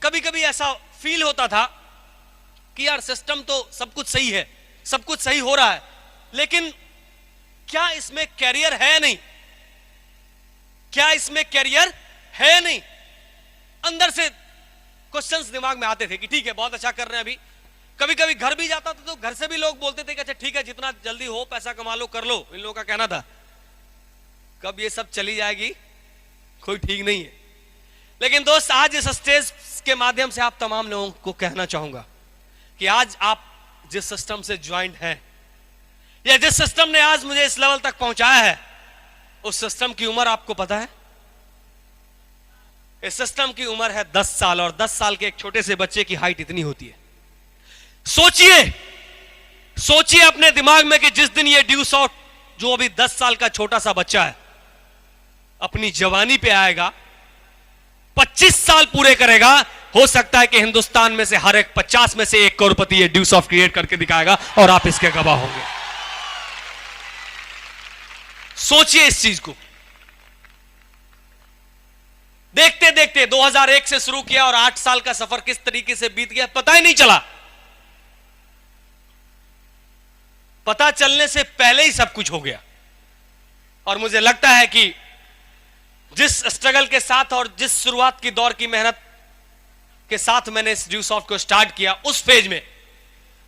कभी कभी ऐसा फील होता था कि यार सिस्टम तो सब कुछ सही है, सब कुछ सही हो रहा है, लेकिन क्या इसमें कैरियर है नहीं, क्या इसमें कैरियर है नहीं। अंदर से क्वेश्चंस दिमाग में आते थे कि ठीक है बहुत अच्छा कर रहे हैं। अभी कभी कभी घर भी जाता था तो घर से भी लोग बोलते थे कि अच्छा ठीक है जितना जल्दी हो पैसा कमा लो कर लो। इन लोगों का कहना था कब ये सब चली जाएगी कोई ठीक नहीं है। लेकिन दोस्त आज इस स्टेज के माध्यम से आप तमाम लोगों को कहना चाहूंगा कि आज आप जिस सिस्टम से ज्वाइंट हैं या जिस सिस्टम ने आज मुझे इस लेवल तक पहुंचाया है, उस सिस्टम की उम्र आपको पता है? इस सिस्टम की उम्र है 10 साल और 10 साल के एक छोटे से बच्चे की हाइट इतनी होती है। सोचिए अपने दिमाग में कि जिस दिन ये ड्यू शॉट जो अभी 10 साल का छोटा सा बच्चा है अपनी जवानी पे आएगा, 25 साल पूरे करेगा, हो सकता है कि हिंदुस्तान में से हर एक 50 में से एक करोड़पति ये ड्यू शॉट क्रिएट करके दिखाएगा और आप इसके गवाह होंगे। सोचिए इस चीज को। देखते देखते 2001 से शुरू किया और 8 साल का सफर किस तरीके से बीत गया पता ही नहीं चला। पता चलने से पहले ही सब कुछ हो गया। और मुझे लगता है कि जिस स्ट्रगल के साथ और जिस शुरुआत की दौर की मेहनत के साथ मैंने इस ड्यू शॉट को स्टार्ट किया, उस फेज में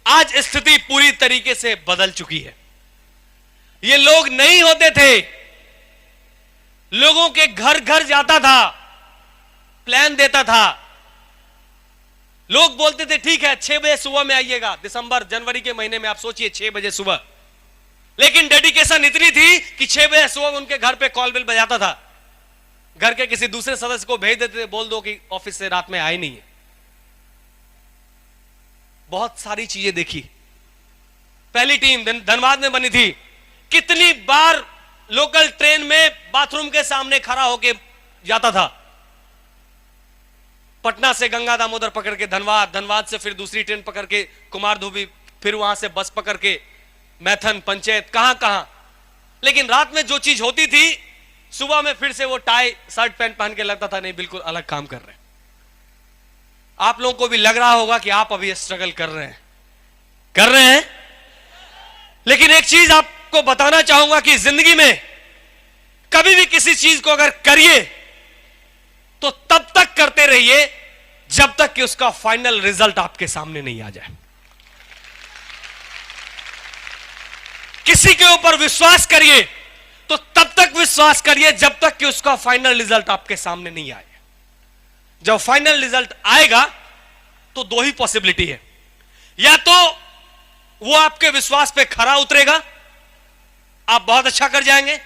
आज स्थिति पूरी तरीके से बदल चुकी है। ये लोग नहीं होते थे, लोगों के घर घर जाता था, प्लान देता था, लोग बोलते थे ठीक है 6 बजे सुबह में आइएगा। दिसंबर जनवरी के महीने में आप सोचिए 6 बजे सुबह, लेकिन डेडिकेशन इतनी थी कि 6 बजे सुबह उनके घर पे कॉल बिल बजाता था। घर के किसी दूसरे सदस्य को भेज देते थे, बोल दो कि ऑफिस से रात में आए नहीं है। बहुत सारी चीजें देखी। पहली टीम धनबाद में बनी थी, कितनी बार लोकल ट्रेन में बाथरूम के सामने खड़ा होके जाता था। पटना से गंगा दामोदर पकड़ के धनबाद, धनबाद से फिर दूसरी ट्रेन पकड़ के कुमारधुबी, फिर वहां से बस पकड़ के मैथन, पंचायत, कहां कहां। लेकिन रात में जो चीज होती थी, सुबह में फिर से वो टाई शर्ट पैंट पहन के लगता था नहीं बिल्कुल अलग काम कर रहे हैं। आप लोगों को भी लग रहा होगा कि आप अभी स्ट्रगल कर रहे हैं। लेकिन एक चीज आपको बताना चाहूंगा कि जिंदगी में कभी भी किसी चीज को अगर करिए तो तब तक करते रहिए जब तक कि उसका फाइनल रिजल्ट आपके सामने नहीं आ जाए। किसी के ऊपर विश्वास करिए तो तब तक विश्वास करिए जब तक कि उसका फाइनल रिजल्ट आपके सामने नहीं आए। जब फाइनल रिजल्ट आएगा तो 2 ही पॉसिबिलिटी है, या तो वो आपके विश्वास पे खरा उतरेगा, आप बहुत अच्छा कर जाएंगे,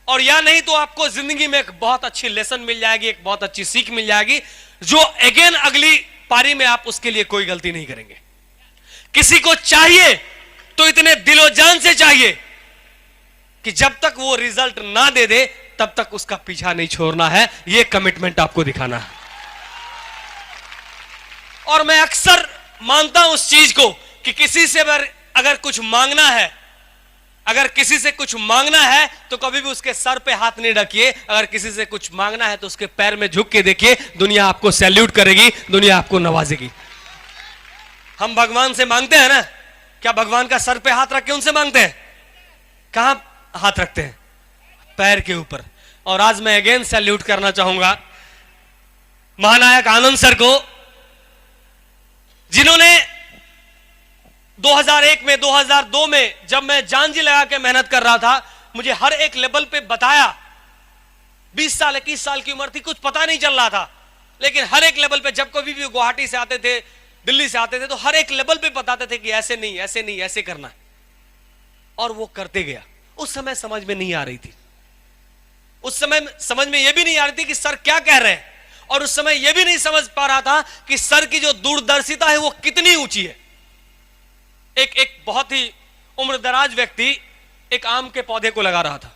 और या नहीं तो आपको जिंदगी में एक बहुत अच्छी लेसन मिल जाएगी, एक बहुत अच्छी सीख मिल जाएगी, जो अगेन अगली पारी में आप उसके लिए कोई गलती नहीं करेंगे। किसी को चाहिए तो इतने दिलो जान से चाहिए कि जब तक वो रिजल्ट ना दे दे तब तक उसका पीछा नहीं छोड़ना है। ये कमिटमेंट आपको दिखाना है। और मैं अक्सर मानता हूं उस चीज को कि किसी से अगर कुछ मांगना है, अगर किसी से कुछ मांगना है तो कभी भी उसके सर पे हाथ नहीं रखिए। अगर किसी से कुछ मांगना है तो उसके पैर में झुक के देखिए, दुनिया आपको सैल्यूट करेगी, दुनिया आपको नवाजेगी। हम भगवान से मांगते हैं ना, क्या भगवान का सर पे हाथ रख के उनसे मांगते हैं? कहां हाथ रखते हैं? पैर के ऊपर। और आज मैं अगेन सैल्यूट करना चाहूंगा महानायक आनंद सर को, जिन्होंने 2001 में 2002 में जब मैं जान जी लगा के मेहनत कर रहा था, मुझे हर एक लेवल पे बताया। 20 साल 21 साल की उम्र थी, कुछ पता नहीं चल रहा था, लेकिन हर एक लेवल पे जब कभी भी गुवाहाटी से आते थे, दिल्ली से आते थे, तो हर एक लेवल पे बताते थे कि ऐसे नहीं ऐसे नहीं ऐसे करना है, और वो करते गया। उस समय समझ में नहीं आ रही थी, उस समय समझ में यह भी नहीं आ रही थी कि सर क्या कह रहे हैं, और उस समय यह भी नहीं समझ पा रहा था कि सर की जो दूरदर्शिता है वो कितनी ऊंची है। एक बहुत ही उम्रदराज व्यक्ति एक आम के पौधे को लगा रहा था।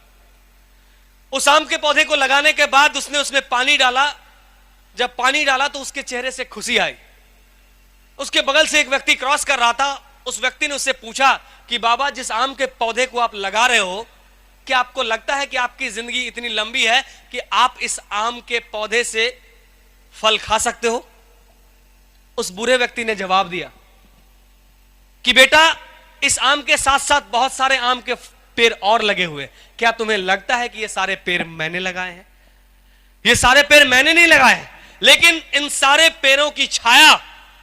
उस आम के पौधे को लगाने के बाद उसने उसमें पानी डाला। जब पानी डाला तो उसके चेहरे से खुशी आई। उसके बगल से एक व्यक्ति क्रॉस कर रहा था। उस व्यक्ति ने उससे पूछा कि बाबा, जिस आम के पौधे को आप लगा रहे हो, क्या आपको लगता है कि आपकी जिंदगी इतनी लंबी है कि आप इस आम के पौधे से फल खा सकते हो? उस बूढ़े व्यक्ति ने जवाब दिया कि बेटा, इस आम के साथ साथ बहुत सारे आम के पेड़ और लगे हुए, क्या तुम्हें लगता है कि ये सारे पेड़ मैंने लगाए हैं? ये सारे पेड़ मैंने नहीं लगाए हैं, लेकिन इन सारे पेड़ों की छाया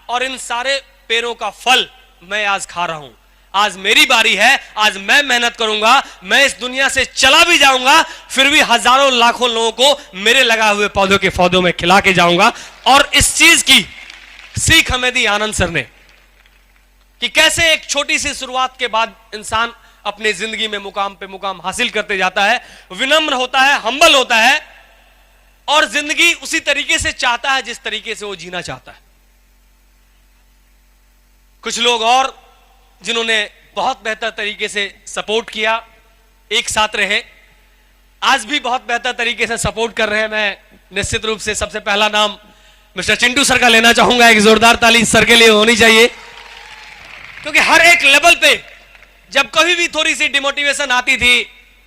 और इन सारे पेड़ों का फल मैं आज खा रहा हूं। आज मेरी बारी है, आज मैं मेहनत करूंगा, मैं इस दुनिया से चला भी जाऊंगा, फिर भी हजारों लाखों लोगों को मेरे लगाए हुए पौधों के पौधों में खिला के जाऊंगा। और इस चीज की सीख हमें दी आनंद सर ने कि कैसे एक छोटी सी शुरुआत के बाद इंसान अपनी जिंदगी में मुकाम पे मुकाम हासिल करते जाता है, विनम्र होता है, हम्बल होता है और जिंदगी उसी तरीके से चाहता है जिस तरीके से वो जीना चाहता है। कुछ लोग और जिन्होंने बहुत बेहतर तरीके से सपोर्ट किया, एक साथ रहे, आज भी बहुत बेहतर तरीके से सपोर्ट कर रहे हैं। मैं निश्चित रूप से सबसे पहला नाम मिस्टर चिंटू सर का लेना चाहूंगा। एक जोरदार ताली सर के लिए होनी चाहिए, क्योंकि हर एक लेवल पे जब कभी भी थोड़ी सी डिमोटिवेशन आती थी,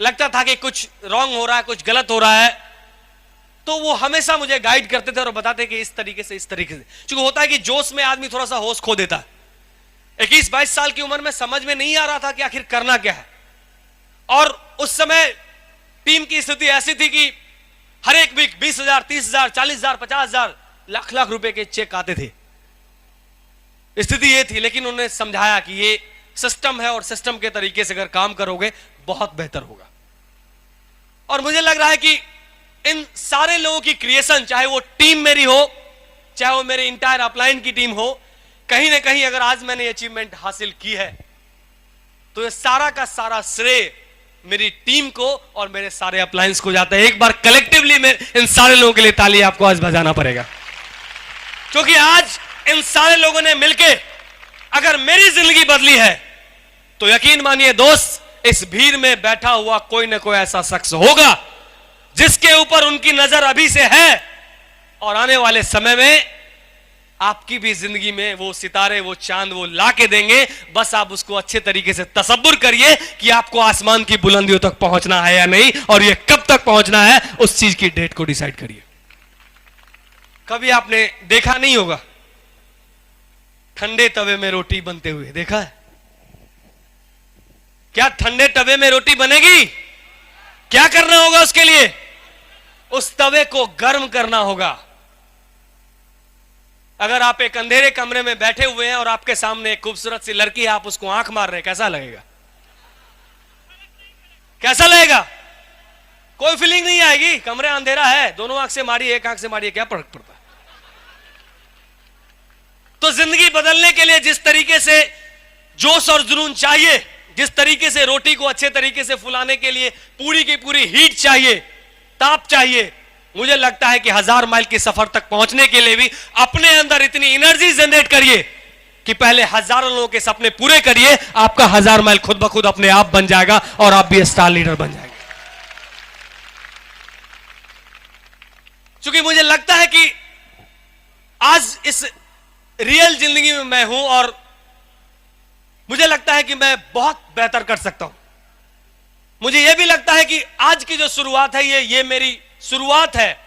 लगता था कि कुछ रॉन्ग हो रहा है, कुछ गलत हो रहा है, तो वो हमेशा मुझे गाइड करते थे और बताते कि इस तरीके से, इस तरीके से। क्योंकि होता है कि जोश में आदमी थोड़ा सा होश खो देता है। 21-22 साल की उम्र में समझ में नहीं आ रहा था कि आखिर करना क्या है। और उस समय टीम की स्थिति ऐसी थी कि हर एक वीक 20,000, 30,000, 40,000, 50,000, लाख लाख रुपए के चेक आते थे। स्थिति ये थी, लेकिन उन्होंने समझाया कि ये सिस्टम है और सिस्टम के तरीके से अगर काम करोगे बहुत बेहतर होगा। और मुझे लग रहा है कि इन सारे लोगों की क्रिएशन, चाहे वो टीम मेरी हो, चाहे वो मेरी इंटायर अपलाइन की टीम हो, कहीं ना कहीं अगर आज मैंने अचीवमेंट हासिल की है तो ये सारा का सारा श्रेय मेरी टीम को और मेरे सारे अपलायंस को जाता है। एक बार कलेक्टिवली में इन सारे लोगों के लिए ताली आपको आज बजाना पड़ेगा, क्योंकि आज इन सारे लोगों ने मिलके अगर मेरी जिंदगी बदली है तो यकीन मानिए दोस्त, इस भीड़ में बैठा हुआ कोई ना कोई ऐसा शख्स होगा जिसके ऊपर उनकी नजर अभी से है और आने वाले समय में आपकी भी जिंदगी में वो सितारे, वो चांद वो ला के देंगे। बस आप उसको अच्छे तरीके से तसव्वुर करिए कि आपको आसमान की बुलंदियों तक पहुंचना है या नहीं, और ये कब तक पहुंचना है, उस चीज की डेट को डिसाइड करिए। कभी आपने देखा नहीं होगा ठंडे तवे में रोटी बनते हुए, देखा है? क्या ठंडे तवे में रोटी बनेगी? क्या करना होगा उसके लिए? उस तवे को गर्म करना होगा। अगर आप एक अंधेरे कमरे में बैठे हुए हैं और आपके सामने एक खूबसूरत सी लड़की है, आप उसको आंख मार रहे हैं, कैसा लगेगा? कैसा लगेगा? कोई फीलिंग नहीं आएगी। कमरा अंधेरा है, दोनों आंख से मारिए, एक आंख से मारिए, क्या फर्क पड़ता है? तो जिंदगी बदलने के लिए जिस तरीके से जोश और जुनून चाहिए, जिस तरीके से रोटी को अच्छे तरीके से फुलाने के लिए पूरी की पूरी हीट चाहिए, ताप चाहिए, मुझे लगता है कि 1000 माइल के सफर तक पहुंचने के लिए भी अपने अंदर इतनी एनर्जी जनरेट करिए कि पहले हजारों लोगों के सपने पूरे करिए। आपका 1000 माइल खुद ब खुद अपने आप बन जाएगा और आप भी स्टार लीडर बन जाएंगे। क्योंकि मुझे लगता है कि आज इस रियल जिंदगी में मैं हूं और मुझे लगता है कि मैं बहुत बेहतर कर सकता हूं। मुझे यह भी लगता है कि आज की जो शुरुआत है ये मेरी शुरुआत है।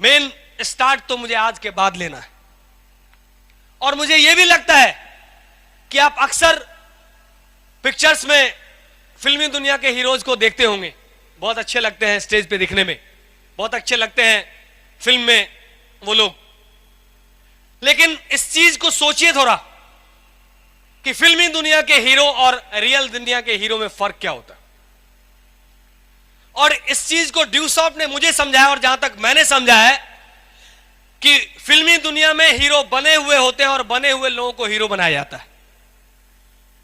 मेन स्टार्ट तो मुझे आज के बाद लेना है। और मुझे यह भी लगता है कि आप अक्सर पिक्चर्स में फिल्मी दुनिया के हीरोज को देखते होंगे, बहुत अच्छे लगते हैं स्टेज पे दिखने में, बहुत अच्छे लगते हैं फिल्म में वो लोग। लेकिन इस चीज को सोचिए थोड़ा कि फिल्मी दुनिया के हीरो और रियल दुनिया के हीरो में फर्क क्या होता है। और इस चीज को ड्यूसॉफ्ट ने मुझे समझाया, और जहां तक मैंने समझा है कि फिल्मी दुनिया में हीरो बने हुए होते हैं और बने हुए लोगों को हीरो बनाया जाता है।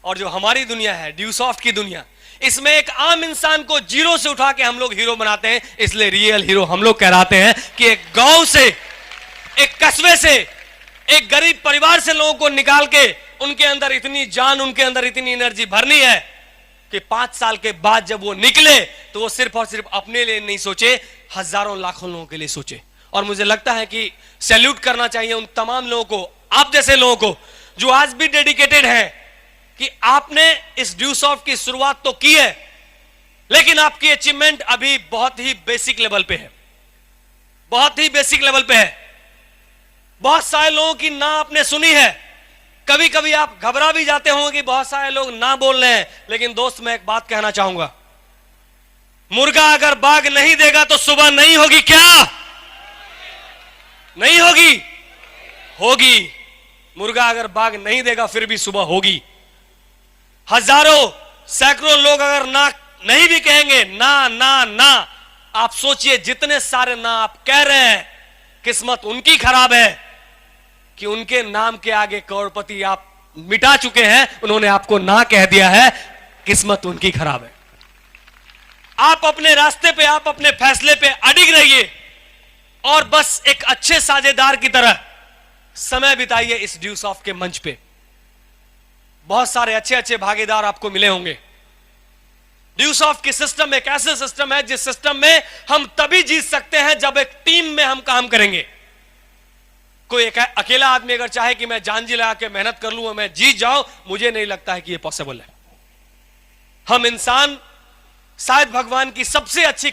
और जो हमारी दुनिया है, ड्यूसॉफ्ट की दुनिया, इसमें एक आम इंसान को जीरो से उठा के हम लोग हीरो बनाते हैं। इसलिए रियल हीरो हम लोग कहलाते हैं कि एक गांव से, एक कस्बे से, एक गरीब परिवार से लोगों को निकाल के उनके अंदर इतनी जान, उनके अंदर इतनी एनर्जी भरनी है कि 5 साल के बाद जब वो निकले तो वो सिर्फ और सिर्फ अपने लिए नहीं सोचे, हजारों लाखों लोगों के लिए सोचे। और मुझे लगता है कि सैल्यूट करना चाहिए उन तमाम लोगों को, आप जैसे लोगों को, जो आज भी डेडिकेटेड हैं कि आपने इस ड्यूसॉफ्ट की शुरुआत तो की है, लेकिन आपकी अचीवमेंट अभी बहुत ही बेसिक लेवल पे है, बहुत ही बेसिक लेवल पे है। बहुत सारे लोगों की ना आपने सुनी है। कभी कभी आप घबरा भी जाते होंगे कि बहुत सारे लोग ना बोल रहे हैं, लेकिन दोस्त मैं एक बात कहना चाहूंगा, मुर्गा अगर बाग नहीं देगा तो सुबह नहीं होगी क्या? नहीं होगी? होगी। मुर्गा अगर बाग नहीं देगा फिर भी सुबह होगी। हजारों सैकड़ों लोग अगर ना नहीं भी कहेंगे, ना ना ना, आप सोचिए जितने सारे ना आप कह रहे हैं, किस्मत उनकी खराब है कि उनके नाम के आगे करोड़पति आप मिटा चुके हैं, उन्होंने आपको ना कह दिया है, किस्मत उनकी खराब है। आप अपने रास्ते पे, आप अपने फैसले पे अडिग रहिए और बस एक अच्छे साझेदार की तरह समय बिताइए इस ड्यूस ऑफ के मंच पे। बहुत सारे अच्छे अच्छे भागीदार आपको मिले होंगे। ड्यूस ऑफ की सिस्टम एक ऐसे सिस्टम है जिस सिस्टम में हम तभी जीत सकते हैं जब एक टीम में हम काम करेंगे। कोई एक अकेला आदमी अगर चाहे कि मैं जान जी लगा के मेहनत कर लूं और मैं जीत जाऊं, मुझे नहीं लगता है कि यह पॉसिबल है। हम इंसान शायद भगवान की सबसे अच्छी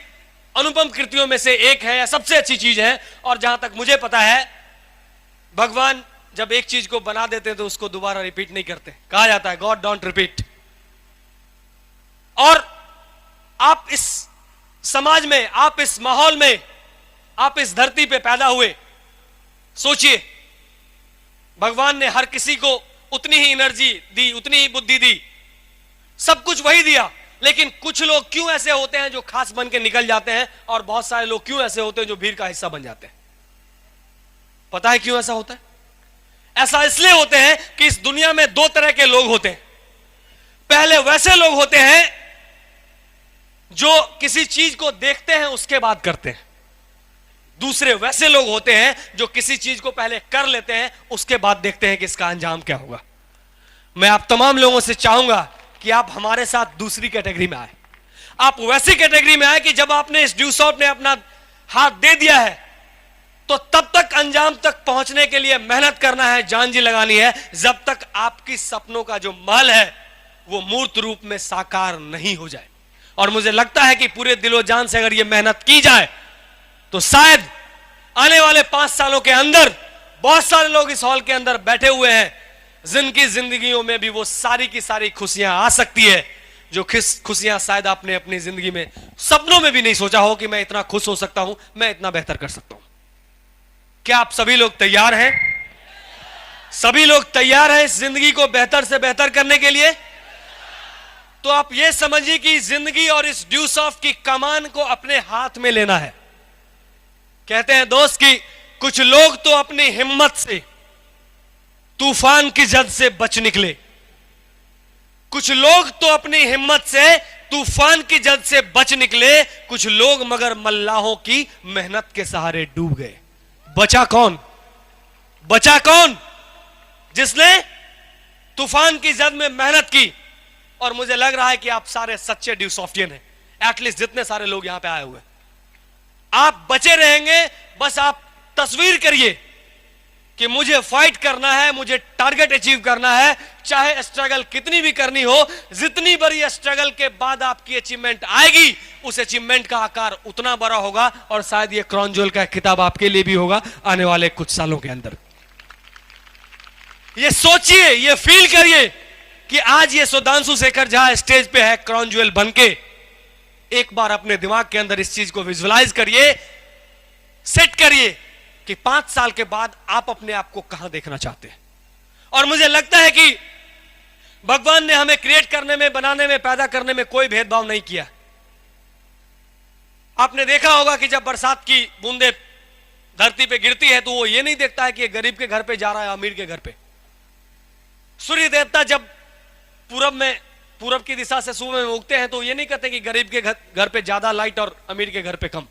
अनुपम कृतियों में से एक है या सबसे अच्छी चीज है, और जहां तक मुझे पता है भगवान जब एक चीज को बना देते हैं तो उसको दोबारा रिपीट नहीं करते। कहा जाता है गॉड डोंट रिपीट। और आप इस समाज में, आप इस माहौल में, आप इस धरती पे पैदा हुए, सोचिए भगवान ने हर किसी को उतनी ही एनर्जी दी, उतनी ही बुद्धि दी, सब कुछ वही दिया, लेकिन कुछ लोग क्यों ऐसे होते हैं जो खास बन के निकल जाते हैं और बहुत सारे लोग क्यों ऐसे होते हैं जो भीड़ का हिस्सा बन जाते हैं? पता है क्यों ऐसा होता है? ऐसा इसलिए होते हैं कि इस दुनिया में दो तरह के लोग होते हैं। पहले वैसे लोग होते हैं जो किसी चीज को देखते हैं उसके बाद करते हैं। दूसरे वैसे लोग होते हैं जो किसी चीज को पहले कर लेते हैं, उसके बाद देखते हैं कि इसका अंजाम क्या होगा। मैं आप तमाम लोगों से चाहूंगा कि आप हमारे साथ दूसरी कैटेगरी में आए। आप वैसी कैटेगरी में आए कि जब आपने इस ड्यूस ऑफ ने अपना हाथ दे दिया है तो तब तक अंजाम तक पहुंचने के लिए मेहनत करना है, जान जी लगानी है, जब तक आपकी सपनों का जो महल है वो मूर्त रूप में साकार नहीं हो जाए। और मुझे लगता है कि पूरे दिलो जान से अगर ये मेहनत की जाए तो शायद आने वाले 5 सालों के अंदर बहुत सारे लोग इस हॉल के अंदर बैठे हुए हैं, जिनकी जिंदगियों में भी वो सारी की सारी खुशियां आ सकती है जो खुशियां शायद आपने अपनी जिंदगी में सपनों में भी नहीं सोचा हो कि मैं इतना खुश हो सकता हूं, मैं इतना बेहतर कर सकता हूं। क्या आप सभी लोग तैयार हैं? सभी लोग तैयार हैं इस जिंदगी को बेहतर से बेहतर करने के लिए? तो आप यह समझिए कि जिंदगी और इस ड्यूस ऑफ की कमान को अपने हाथ में लेना है। कहते हैं दोस्त कि कुछ लोग तो अपनी हिम्मत से तूफान की जद से बच निकले, कुछ लोग तो अपनी हिम्मत से तूफान की जद से बच निकले, कुछ लोग मगर मल्लाहों की मेहनत के सहारे डूब गए। बचा कौन? बचा कौन? जिसने तूफान की जद में मेहनत की। और मुझे लग रहा है कि आप सारे सच्चे ड्यूसॉफ्टियन हैं, एटलीस्ट जितने सारे लोग यहां पे आए हुए। आप बचे रहेंगे, बस आप तस्वीर करिए कि मुझे फाइट करना है, मुझे टारगेट अचीव करना है, चाहे स्ट्रगल कितनी भी करनी हो। जितनी बड़ी स्ट्रगल के बाद आपकी अचीवमेंट आएगी, उस अचीवमेंट का आकार उतना बड़ा होगा और शायद ये क्राउन ज्वेल का किताब आपके लिए भी होगा आने वाले कुछ सालों के अंदर। ये सोचिए, ये फील करिए कि आज ये सुधांशु शेखर झा स्टेज पे है क्राउन ज्वेल बनके। एक बार अपने दिमाग के अंदर इस चीज को विजुअलाइज करिए, सेट करिए कि 5 साल के बाद आप अपने आप को कहां देखना चाहते हैं। और मुझे लगता है कि भगवान ने हमें क्रिएट करने में, बनाने में, पैदा करने में कोई भेदभाव नहीं किया। आपने देखा होगा कि जब बरसात की बूंदें धरती पे गिरती है तो वो ये नहीं देखता है कि गरीब के घर पे जा रहा है, अमीर के घर पे। सूर्य देवता जब पूरब की दिशा से सुबह में उगते हैं तो ये नहीं कहते कि गरीब के घर पे ज्यादा लाइट और अमीर के घर पे कम।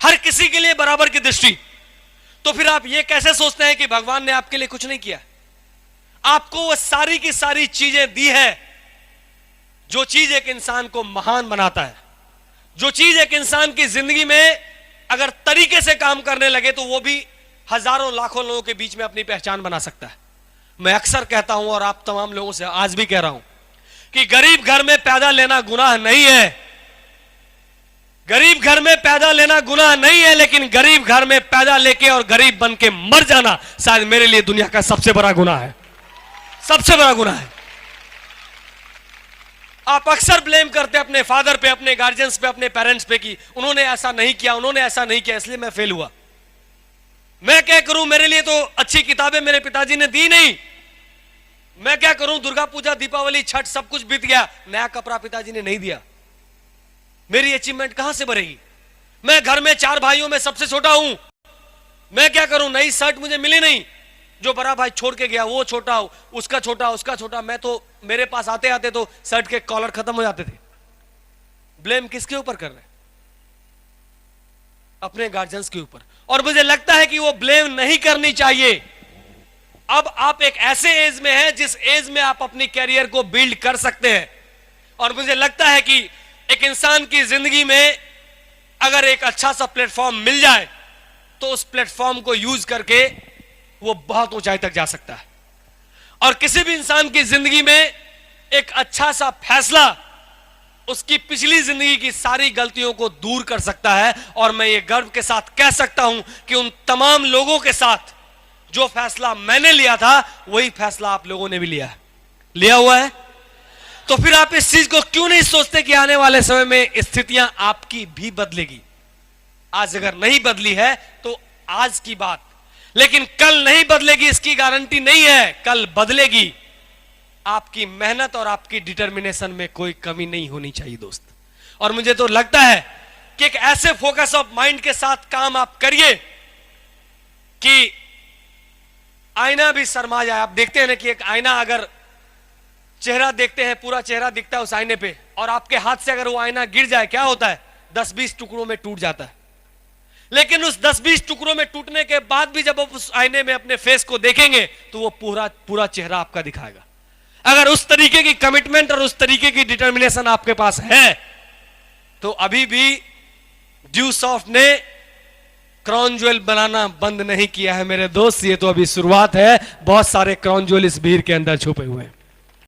हर किसी के लिए बराबर की दृष्टि। तो फिर आप ये कैसे सोचते हैं कि भगवान ने आपके लिए कुछ नहीं किया? आपको वो सारी की सारी चीजें दी है जो चीज एक इंसान को महान बनाता है, जो चीज एक इंसान की जिंदगी में अगर तरीके से काम करने लगे तो वो भी हजारों लाखों लोगों के बीच में अपनी पहचान बना सकता है। मैं अक्सर कहता हूं और आप तमाम लोगों से आज भी कह रहा हूं कि गरीब घर में पैदा लेना गुनाह नहीं है। गरीब घर में पैदा लेना गुनाह नहीं है, लेकिन गरीब घर में पैदा लेके और गरीब बन के मर जाना शायद मेरे लिए दुनिया का सबसे बड़ा गुनाह है, सबसे बड़ा गुनाह है। आप अक्सर ब्लेम करते हैं अपने फादर पे, अपने गार्जियंस पे, अपने पेरेंट्स पे कि उन्होंने ऐसा नहीं किया, उन्होंने ऐसा नहीं किया, इसलिए मैं फेल हुआ। मैं क्या करूं, मेरे लिए तो अच्छी किताबें मेरे पिताजी ने दी नहीं। मैं क्या करूं, दुर्गा पूजा, दीपावली, छठ सब कुछ बीत गया, नया कपड़ा पिताजी ने नहीं दिया। मेरी अचीवमेंट कहां से बढ़ेगी? मैं घर में 4 भाइयों में सबसे छोटा हूं। मैं क्या करूं, नई शर्ट मुझे मिली नहीं, जो बड़ा भाई छोड़ के गया वो छोटा, उसका छोटा, उसका छोटा। मैं तो, मेरे पास आते आते तो शर्ट के कॉलर खत्म हो जाते थे। ब्लेम किसके ऊपर कर रहे हैं? अपने गार्जियंस के ऊपर। और मुझे लगता है कि वो ब्लेम नहीं करनी चाहिए। अब आप एक ऐसे एज में हैं जिस एज में आप अपनी कैरियर को बिल्ड कर सकते हैं। और मुझे लगता है कि एक इंसान की जिंदगी में अगर एक अच्छा सा प्लेटफॉर्म मिल जाए तो उस प्लेटफॉर्म को यूज करके वो बहुत ऊंचाई तक जा सकता है। और किसी भी इंसान की जिंदगी में एक अच्छा सा फैसला उसकी पिछली जिंदगी की सारी गलतियों को दूर कर सकता है। और मैं ये गर्व के साथ कह सकता हूं कि उन तमाम लोगों के साथ जो फैसला मैंने लिया था वही फैसला आप लोगों ने भी लिया हुआ है। तो फिर आप इस चीज को क्यों नहीं सोचते कि आने वाले समय में स्थितियां आपकी भी बदलेगी? आज अगर नहीं बदली है तो आज की बात, लेकिन कल नहीं बदलेगी इसकी गारंटी नहीं है, कल बदलेगी। आपकी मेहनत और आपकी डिटर्मिनेशन में कोई कमी नहीं होनी चाहिए दोस्त। और मुझे तो लगता है कि एक ऐसे फोकस ऑफ माइंड के साथ काम आप करिए कि आईना भी शर्मा जाए। आप देखते हैं ना कि एक आईना, अगर चेहरा देखते हैं, पूरा चेहरा दिखता है उस आईने पे, और आपके हाथ से अगर वो आईना गिर जाए क्या होता है? 10-20 टुकड़ों में टूट जाता है। लेकिन उस 10-20 टुकड़ों में टूटने के बाद भी जब आप उस आईने में अपने फेस को देखेंगे तो वो पूरा चेहरा आपका दिखाएगा। अगर उस तरीके की कमिटमेंट और उस तरीके की डिटर्मिनेशन आपके पास है तो अभी भी ड्यू सॉफ्ट ने क्राउन ज्वेल बनाना बंद नहीं किया है मेरे दोस्त। ये तो अभी शुरुआत है, बहुत सारे क्राउन ज्वेल इस भीड़ के अंदर छुपे हुए हैं।